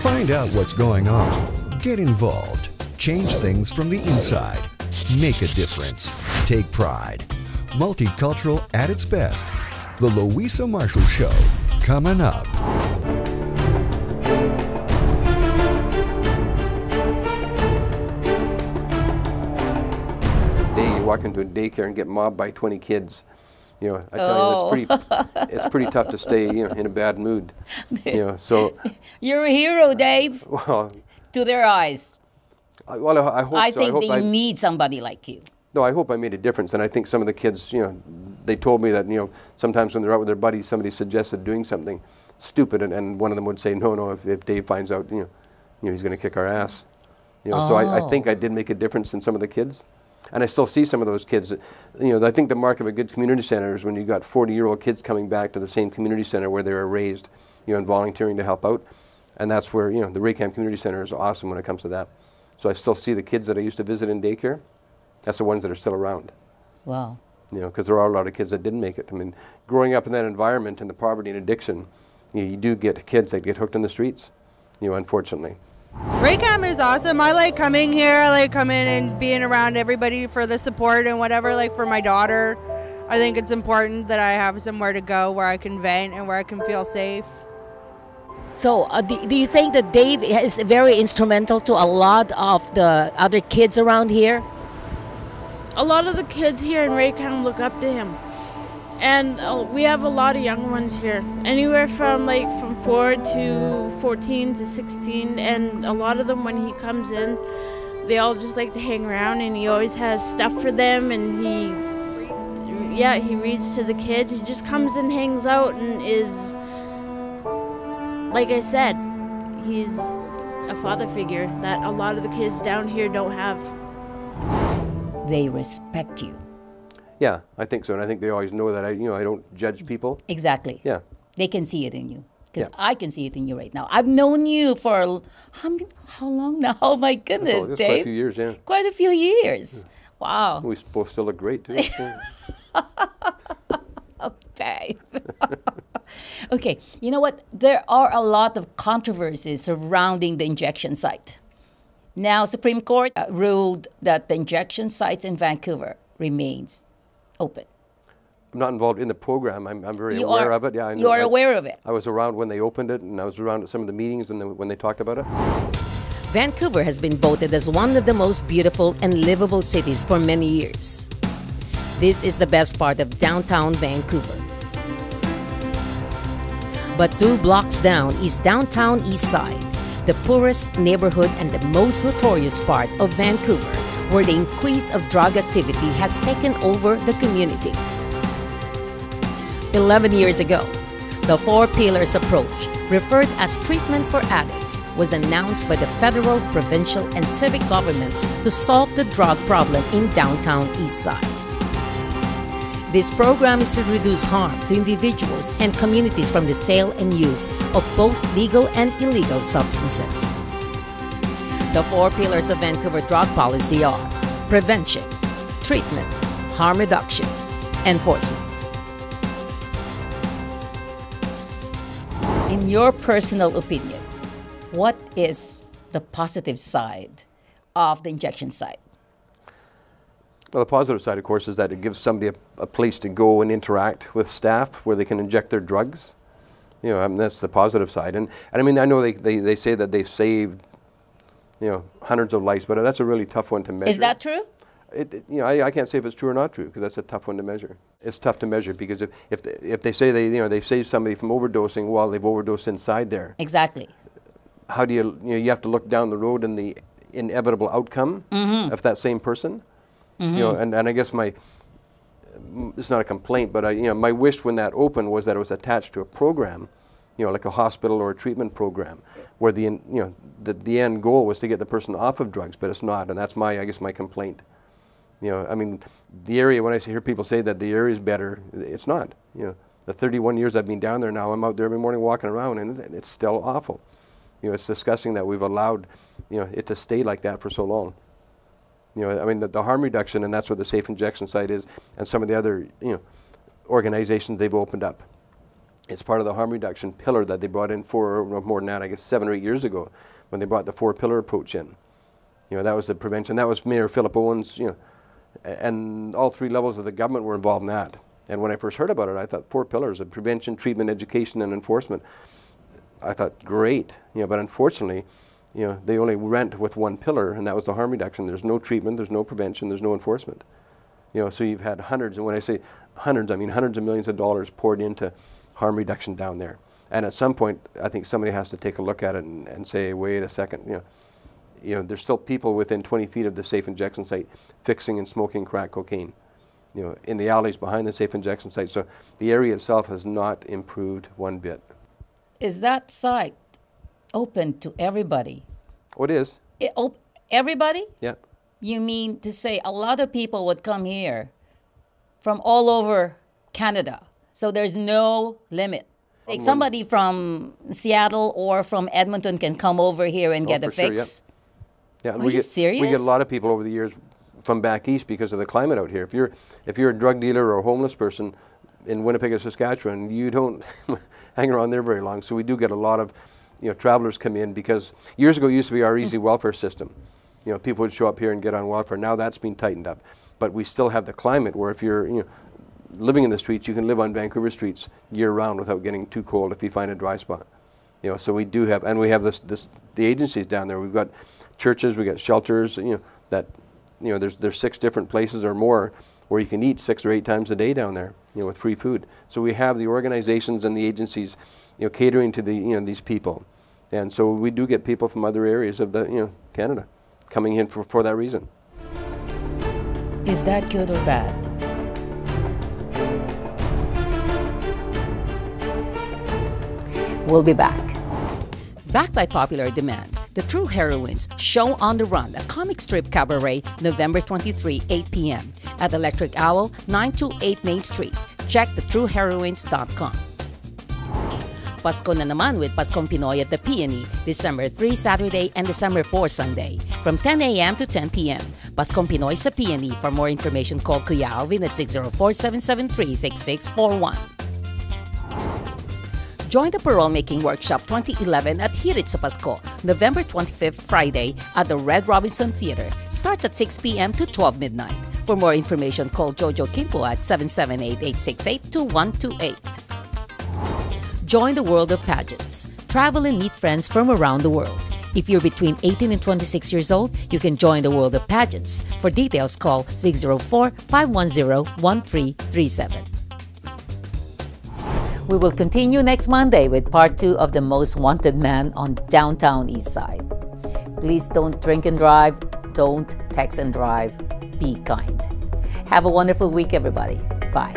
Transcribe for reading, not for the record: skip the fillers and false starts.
Find out what's going on. Get involved. Change things from the inside. Make a difference. Take pride. Multicultural at its best. The Louisa Marshall Show, coming up. You walk into a daycare and get mobbed by 20 kids. You know, I tell you, it's pretty tough to stay, you know, in a bad mood. You know, so you're a hero, Dave. Well, to their eyes. Well, I hope. I so. think they need somebody like you. No, I hope I made a difference, and I think some of the kids, you know, they told me that, you know, sometimes when they're out with their buddies, somebody suggested doing something stupid, and one of them would say, no, if Dave finds out, you know, he's going to kick our ass. You know, so I think I did make a difference in some of the kids. And I still see some of those kids. You know, I think the mark of a good community center is when you've got 40-year-old kids coming back to the same community center where they were raised, you know, and volunteering to help out. And that's where, you know, the Raycam Community Center is awesome when it comes to that. So I still see the kids that I used to visit in daycare. That's the ones that are still around. Wow. You know, because there are a lot of kids that didn't make it. I mean, growing up in that environment and the poverty and addiction, you do get kids that get hooked in the streets, you know, unfortunately. Raycam is awesome. I like coming here. I like coming and being around everybody for the support and whatever. Like for my daughter, I think it's important that I have somewhere to go where I can vent and where I can feel safe. So do you think that Dave is very instrumental to a lot of the other kids around here? A lot of the kids here in Raycam look up to him. And we have a lot of young ones here, anywhere from 4 to 14 to 16, and a lot of them, when he comes in, they all just like to hang around, and he always has stuff for them, and he reads to the kids. He just comes and hangs out and is, like I said, he's a father figure that a lot of the kids down here don't have. They respect you. Yeah, I think so, and I think they always know that I don't judge people. Exactly. Yeah. They can see it in you, because I can see it in you right now. I've known you for how long now? Oh my goodness, Dave! Quite a few years, yeah. Quite a few years. Wow. We both still look great too. Okay. Okay. You know what? There are a lot of controversies surrounding the injection site. Now, Supreme Court ruled that the injection sites in Vancouver remains open. I'm not involved in the program. I'm very aware of it. Yeah, I know. You are aware of it. I was around when they opened it, and I was around at some of the meetings when they talked about it. Vancouver has been voted as one of the most beautiful and livable cities for many years. This is the best part of downtown Vancouver. But 2 blocks down is downtown Eastside, the poorest neighborhood and the most notorious part of Vancouver, where the increase of drug activity has taken over the community. 11 years ago, the 4 pillars approach, referred as treatment for addicts, was announced by the federal, provincial, and civic governments to solve the drug problem in downtown Eastside. This program is to reduce harm to individuals and communities from the sale and use of both legal and illegal substances. The 4 pillars of Vancouver drug policy are prevention, treatment, harm reduction, enforcement. In your personal opinion, what is the positive side of the injection site? Well, the positive side, of course, is that it gives somebody a place to go and interact with staff where they can inject their drugs. You know, I mean, that's the positive side. And I mean, I know they say that they've saved, you know, hundreds of lives, but that's a really tough one to measure. Is that true? You know, I can't say if it's true or not true, because that's a tough one to measure. It's tough to measure because if they say they saved somebody from overdosing while they've overdosed inside there. Exactly. How do you have to look down the road and the inevitable outcome of that same person. You know, and I guess it's not a complaint, but my wish when that opened was that it was attached to a program, you know, like a hospital or a treatment program, where the end goal was to get the person off of drugs, but it's not, and that's I guess my complaint. You know, I mean, the area, when I hear people say that the area is better, it's not. You know, the 31 years I've been down there now, I'm out there every morning walking around, and it's still awful. You know, it's disgusting that we've allowed, you know, it to stay like that for so long. You know, I mean, the harm reduction, and that's what the safe injection site is, and some of the other, you know, organizations they've opened up. It's part of the harm reduction pillar that they brought in for more than that, I guess 7 or 8 years ago, when they brought the 4-pillar approach in. You know, that was the prevention. That was Mayor Philip Owens, you know, and all 3 levels of the government were involved in that. And when I first heard about it, I thought 4 pillars of prevention, treatment, education, and enforcement. I thought, great, you know, but unfortunately, you know, they only went with 1 pillar, and that was the harm reduction. There's no treatment, there's no prevention, there's no enforcement. You know, so you've had hundreds, and when I say hundreds, I mean hundreds of millions of dollars poured into harm reduction down there. And at some point, I think somebody has to take a look at it and say, wait a second, you know, there's still people within 20 feet of the safe injection site fixing and smoking crack cocaine, you know, in the alleys behind the safe injection site. So the area itself has not improved one bit. Is that site open to everybody? Oh, it is. Everybody? Yeah. You mean to say a lot of people would come here from all over Canada, so there's no limit? Like somebody from Seattle or from Edmonton can come over here and get a fix? Sure, yeah. Are you serious? We get a lot of people over the years from back east because of the climate out here. If you're a drug dealer or a homeless person in Winnipeg or Saskatchewan, you don't hang around there very long. So we do get a lot of, you know, travelers come in, because years ago it used to be our easy welfare system. You know, people would show up here and get on welfare. Now that's been tightened up, but we still have the climate where if you're, you know, living in the streets, you can live on Vancouver streets year round without getting too cold if you find a dry spot. You know, so we do have, and we have the agencies down there. We've got churches, we got shelters. You know, that, you know, there's 6 different places or more where you can eat 6 or 8 times a day down there, you know, with free food. So we have the organizations and the agencies, you know, catering to the, you know, these people, and so we do get people from other areas of the, you know, Canada coming in for that reason. Is that good or bad? We'll be back. Back by popular demand, The True Heroines Show on the Run, a comic strip cabaret, November 23, 8 p.m. at Electric Owl, 928 Main Street. Check thetrueheroines.com. Pasko na naman with Paskong Pinoy at the Peony, December 3 Saturday and December 4 Sunday, from 10 a.m. to 10 p.m. Paskong Pinoy sa Peony. For more information, call Kuya Alvin at 604-773-6641. Join the Parole Making Workshop 2011 at Hirit sa Pasko, November 25th, Friday, at the Red Robinson Theater. Starts at 6 p.m. to 12 midnight. For more information, call Jojo Kimpo at 778-868-2128. Join the world of pageants. Travel and meet friends from around the world. If you're between 18 and 26 years old, you can join the world of pageants. For details, call 604-510-1337. We will continue next Monday with part 2 of The Most Wanted Man on downtown Eastside. Please don't drink and drive. Don't text and drive. Be kind. Have a wonderful week, everybody. Bye.